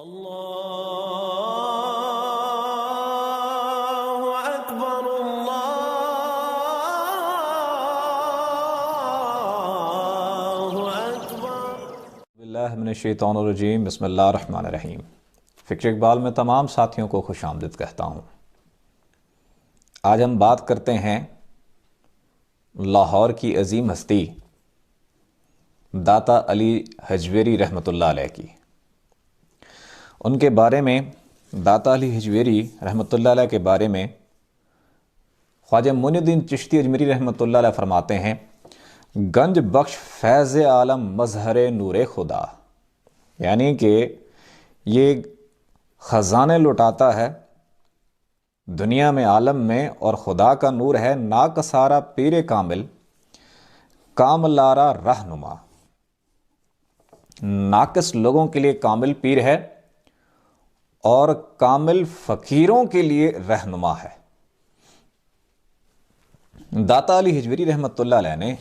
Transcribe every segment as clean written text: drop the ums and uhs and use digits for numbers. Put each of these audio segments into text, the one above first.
اللہ اکبر اللہ اکبر۔ باللہ من الشیطان الرجیم، بسم اللہ الرحمن الرحیم۔ فکر اقبال میں تمام ساتھیوں کو خوش آمدید کہتا ہوں۔ آج ہم بات کرتے ہیں لاہور کی عظیم ہستی داتا علی حجویری رحمۃ اللہ علیہ کی۔ ان کے بارے میں، داتا علی حجویری رحمۃ اللہ علیہ کے بارے میں خواجہ معین الدین چشتی اجمیری رحمۃ اللہ علیہ فرماتے ہیں، گنج بخش فیض عالم مظہر نور خدا، یعنی کہ یہ خزانے لٹاتا ہے دنیا میں، عالم میں، اور خدا کا نور ہے ناکسارا پیر کامل کاملارا رہنما۔ ناقص لوگوں کے لیے کامل پیر ہے اور کامل فقیروں کے لیے رہنما ہے۔ داتا علی حجویری رحمۃ اللہ علیہ نے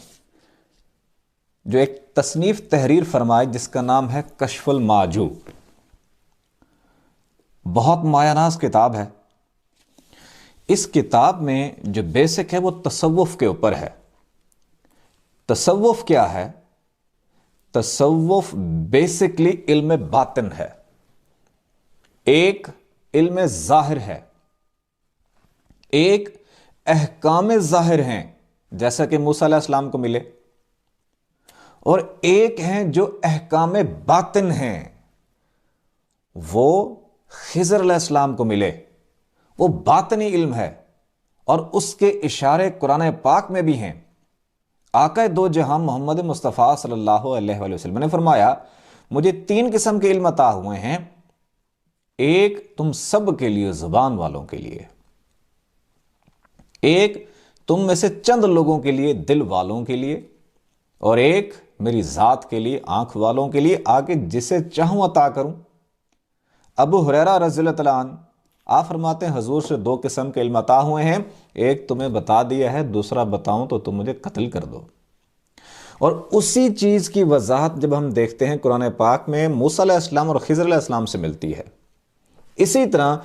جو ایک تصنیف تحریر فرمائی جس کا نام ہے کشف المعجو، بہت مایہ ناز کتاب ہے۔ اس کتاب میں جو بیسک ہے وہ تصوف کے اوپر ہے۔ تصوف کیا ہے؟ تصوف بیسکلی علم باطن ہے، ایک علم ظاہر ہے، ایک احکام ظاہر ہیں جیسا کہ موسیٰ علیہ السلام کو ملے، اور ایک ہیں جو احکام باطن ہیں، وہ خضر علیہ السلام کو ملے، وہ باطنی علم ہے، اور اس کے اشارے قرآن پاک میں بھی ہیں۔ آقا دو جہاں محمد مصطفیٰ صلی اللہ علیہ وآلہ وسلم نے فرمایا، مجھے 3 قسم کے علم عطا ہوئے ہیں، ایک تم سب کے لیے، زبان والوں کے لیے، ایک تم میں سے چند لوگوں کے لیے، دل والوں کے لیے، اور ایک میری ذات کے لیے، آنکھ والوں کے لیے، آگے جسے چاہوں عطا کروں۔ ابو ہریرہ رضی اللہ تعالیٰ عنہ آپ فرماتے ہیں حضور سے 2 قسم کے علم عطا ہوئے ہیں، ایک تمہیں بتا دیا ہے، دوسرا بتاؤں تو تم مجھے قتل کر دو۔ اور اسی چیز کی وضاحت جب ہم دیکھتے ہیں قرآن پاک میں، موسیٰ علیہ السلام اور خضر علیہ السلام سے ملتی ہے۔ اسی طرح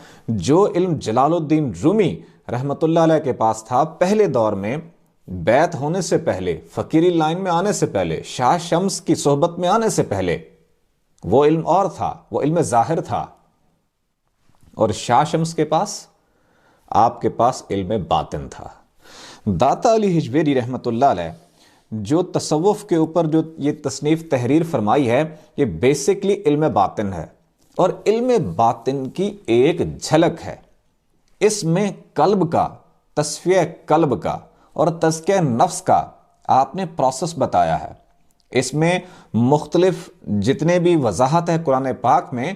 جو علم جلال الدین رومی رحمۃ اللہ علیہ کے پاس تھا پہلے دور میں، بیعت ہونے سے پہلے، فقیری لائن میں آنے سے پہلے، شاہ شمس کی صحبت میں آنے سے پہلے، وہ علم اور تھا، وہ علم ظاہر تھا، اور شاہ شمس کے پاس، آپ کے پاس علم باطن تھا۔ داتا علی حجویری رحمۃ اللہ علیہ جو تصوف کے اوپر جو یہ تصنیف تحریر فرمائی ہے، یہ بیسکلی علم باطن ہے، اور علم باطن کی ایک جھلک ہے۔ اس میں قلب کا، تصفیہ قلب کا اور تزکیہ نفس کا آپ نے پروسیس بتایا ہے۔ اس میں مختلف جتنے بھی وضاحت ہے قرآن پاک میں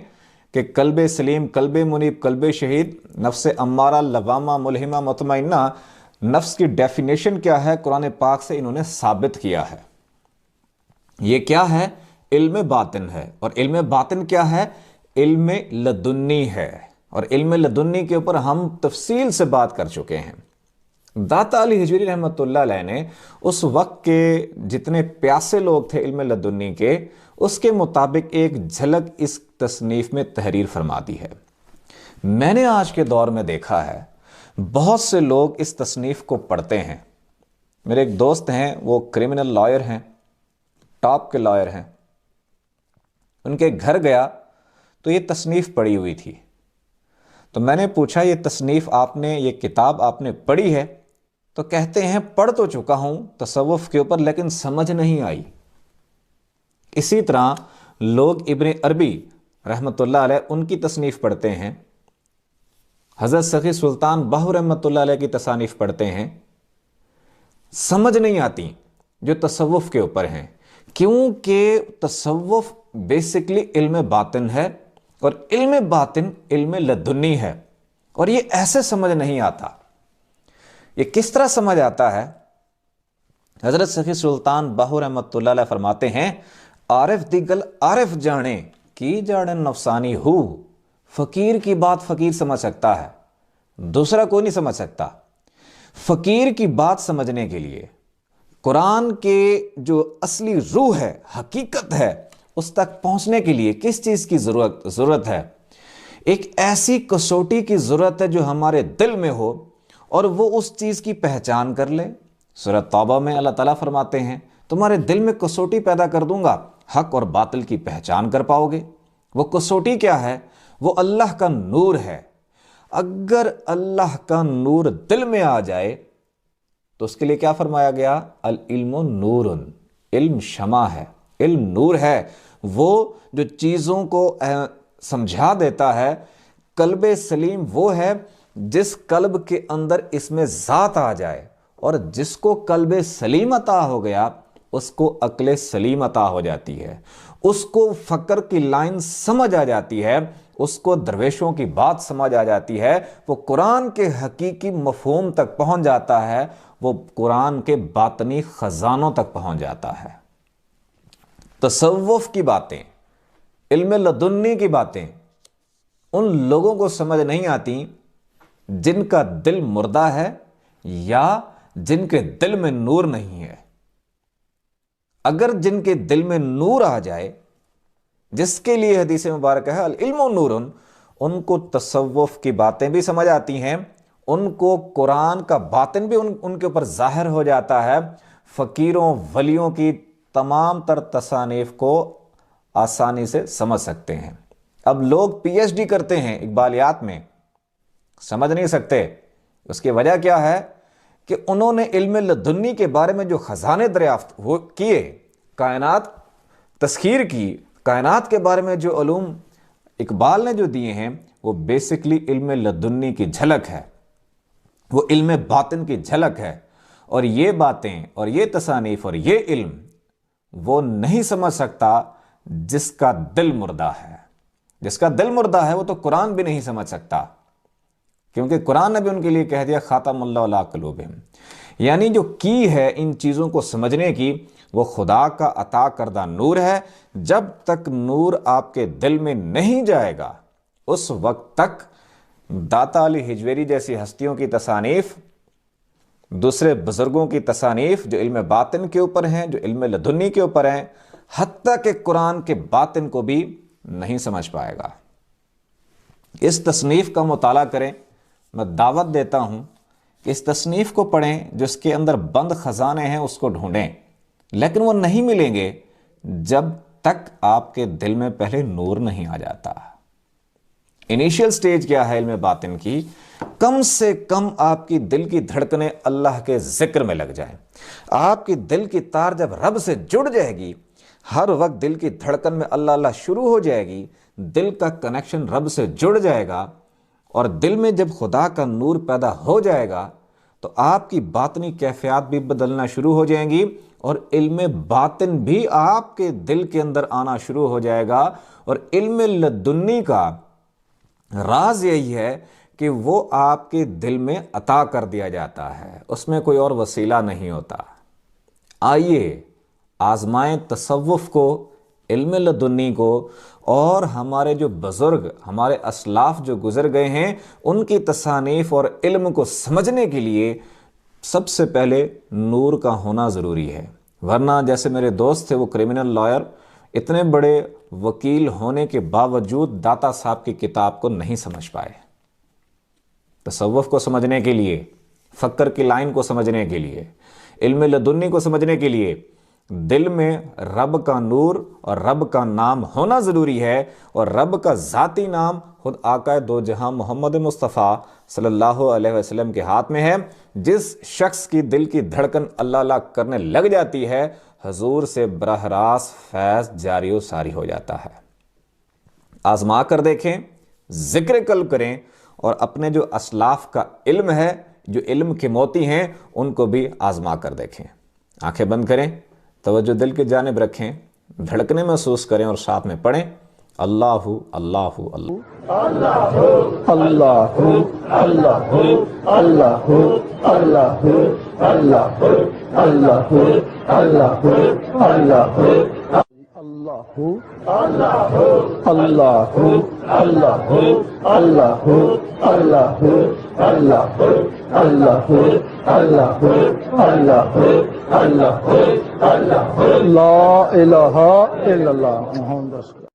کہ قلب سلیم، قلب منیب، قلب شہید، نفس امارہ، لوامہ، ملہمہ، مطمئنہ، نفس کی ڈیفینیشن کیا ہے قرآن پاک سے انہوں نے ثابت کیا ہے۔ یہ کیا ہے؟ علم باطن ہے، اور علم باطن کیا ہے؟ علم لدنی ہے، اور علم لدنی کے اوپر ہم تفصیل سے بات کر چکے ہیں۔ داتا علی حجویری رحمۃ اللہ علیہ نے اس وقت کے جتنے پیاسے لوگ تھے علم لدنی کے، اس کے مطابق ایک جھلک اس تصنیف میں تحریر فرما دی ہے۔ میں نے آج کے دور میں دیکھا ہے بہت سے لوگ اس تصنیف کو پڑھتے ہیں۔ میرے ایک دوست ہیں، وہ کرمنل لائر ہیں، ٹاپ کے لائر ہیں۔ ان کے گھر گیا تو یہ تصنیف پڑھی ہوئی تھی، تو میں نے پوچھا یہ تصنیف آپ نے، یہ کتاب آپ نے پڑھی ہے؟ تو کہتے ہیں پڑھ تو چکا ہوں تصوف کے اوپر، لیکن سمجھ نہیں آئی۔ اسی طرح لوگ ابن عربی رحمۃ اللہ علیہ ان کی تصنیف پڑھتے ہیں، حضرت سخی سلطان باہو رحمۃ اللہ علیہ کی تصانیف پڑھتے ہیں، سمجھ نہیں آتی جو تصوف کے اوپر ہیں، کیونکہ تصوف بیسکلی علم باطن ہے، اور علم باطن علم لدنی ہے، اور یہ ایسے سمجھ نہیں آتا۔ یہ کس طرح سمجھ آتا ہے؟ حضرت سخی سلطان باہو رحمۃ اللہ علیہ فرماتے ہیں، عارف دیگل عارف جانے کی جاڑن نفسانی ہو، فقیر کی بات فقیر سمجھ سکتا ہے، دوسرا کوئی نہیں سمجھ سکتا۔ فقیر کی بات سمجھنے کے لیے قرآن کے جو اصلی روح ہے، حقیقت ہے، اس تک پہنچنے کے لیے کس چیز کی ضرورت ہے؟ ایک ایسی کسوٹی کی ضرورت ہے جو ہمارے دل میں ہو اور وہ اس چیز کی پہچان کر لے۔ سورہ توبہ میں اللہ تعالیٰ فرماتے ہیں تمہارے دل میں کسوٹی پیدا کر دوں گا، حق اور باطل کی پہچان کر پاؤ گے۔ وہ کسوٹی کیا ہے؟ وہ اللہ کا نور ہے۔ اگر اللہ کا نور دل میں آ جائے تو اس کے لیے کیا فرمایا گیا؟ العلم نور، علم شمع ہے، علم نور ہے، وہ جو چیزوں کو سمجھا دیتا ہے۔ قلب سلیم وہ ہے جس قلب کے اندر اس میں ذات آ جائے، اور جس کو قلب سلیم عطا ہو گیا اس کو عقل سلیم عطا ہو جاتی ہے، اس کو فکر کی لائن سمجھ آ جاتی ہے، اس کو درویشوں کی بات سمجھ آ جاتی ہے، وہ قرآن کے حقیقی مفہوم تک پہنچ جاتا ہے، وہ قرآن کے باطنی خزانوں تک پہنچ جاتا ہے۔ تصوف کی باتیں، علم لدنی کی باتیں ان لوگوں کو سمجھ نہیں آتی جن کا دل مردہ ہے یا جن کے دل میں نور نہیں ہے۔ اگر جن کے دل میں نور آ جائے، جس کے لیے حدیث مبارک ہے العلم نور، ان کو تصوف کی باتیں بھی سمجھ آتی ہیں، ان کو قرآن کا باطن بھی ان کے اوپر ظاہر ہو جاتا ہے، فقیروں ولیوں کی تمام تر تصانیف کو آسانی سے سمجھ سکتے ہیں۔ اب لوگ پی ایچ ڈی کرتے ہیں اقبالیات میں، سمجھ نہیں سکتے۔ اس کی وجہ کیا ہے کہ انہوں نے علم لدنی کے بارے میں جو خزانے دریافت وہ کیے، کائنات تسخیر کی، کائنات کے بارے میں جو علوم اقبال نے جو دیے ہیں وہ بیسکلی علم لدنی کی جھلک ہے، وہ علم باطن کی جھلک ہے۔ اور یہ باتیں اور یہ تصانیف اور یہ علم وہ نہیں سمجھ سکتا جس کا دل مردہ ہے۔ جس کا دل مردہ ہے وہ تو قرآن بھی نہیں سمجھ سکتا، کیونکہ قرآن نے بھی ان کے لیے کہہ دیا خاتم اللہ علی قلوبہم، یعنی جو کی ہے ان چیزوں کو سمجھنے کی وہ خدا کا عطا کردہ نور ہے۔ جب تک نور آپ کے دل میں نہیں جائے گا اس وقت تک داتا علی حجویری جیسی ہستیوں کی تصانیف، دوسرے بزرگوں کی تصانیف جو علم باطن کے اوپر ہیں، جو علم لدنی کے اوپر ہیں، حتیٰ کہ قرآن کے باطن کو بھی نہیں سمجھ پائے گا۔ اس تصنیف کا مطالعہ کریں، میں دعوت دیتا ہوں کہ اس تصنیف کو پڑھیں، جو اس کے اندر بند خزانے ہیں اس کو ڈھونڈیں، لیکن وہ نہیں ملیں گے جب تک آپ کے دل میں پہلے نور نہیں آ جاتا۔ انیشیل سٹیج کیا ہے علم باطن کی؟ کم سے کم آپ کی دل کی دھڑکنیں اللہ کے ذکر میں لگ جائیں۔ آپ کی دل کی تار جب رب سے جڑ جائے گی، ہر وقت دل کی دھڑکن میں اللہ اللہ شروع ہو جائے گی، دل کا کنیکشن رب سے جڑ جائے گا، اور دل میں جب خدا کا نور پیدا ہو جائے گا تو آپ کی باطنی کیفیات بھی بدلنا شروع ہو جائیں گی، اور علم باطن بھی آپ کے دل کے اندر آنا شروع ہو جائے گا۔ اور علم لدنی کا راز یہی ہے کہ وہ آپ کے دل میں عطا کر دیا جاتا ہے، اس میں کوئی اور وسیلہ نہیں ہوتا۔ آئیے آزمائیں تصوف کو، علم لدنی کو، اور ہمارے جو بزرگ، ہمارے اسلاف جو گزر گئے ہیں ان کی تصانیف اور علم کو سمجھنے کے لیے سب سے پہلے نور کا ہونا ضروری ہے۔ ورنہ جیسے میرے دوست تھے، وہ کرمنل لائر، اتنے بڑے وکیل ہونے کے باوجود داتا صاحب کی کتاب کو نہیں سمجھ پائے۔ تصوف کو سمجھنے کے لیے، فکر کی لائن کو سمجھنے کے لیے، علم لدنی کو سمجھنے کے لیے دل میں رب کا نور اور رب کا نام ہونا ضروری ہے، اور رب کا ذاتی نام خود آقا دو جہاں محمد مصطفیٰ صلی اللہ علیہ وسلم کے ہاتھ میں ہے۔ جس شخص کی دل کی دھڑکن اللہ اللہ کرنے لگ جاتی ہے، حضور سے براہ راست فیض جاری و ساری ہو جاتا ہے۔ آزما کر دیکھیں، ذکر قلب کریں، اور اپنے جو اسلاف کا علم ہے، جو علم کے موتی ہیں، ان کو بھی آزما کر دیکھیں۔ آنکھیں بند کریں، توجہ دل کی جانب رکھیں، دھڑکنے محسوس کریں اور ساتھ میں پڑھیں اللہ اللہ اللہ اللہ اللہ اللہ اللہ اللہ اللہ اللہ اللہ اللہ اللہ اللہ اللہ اللہ اللہ اللہ اللہ اللہ اللہ اللہ لا الہ الا اللہ محمد رسول اللہ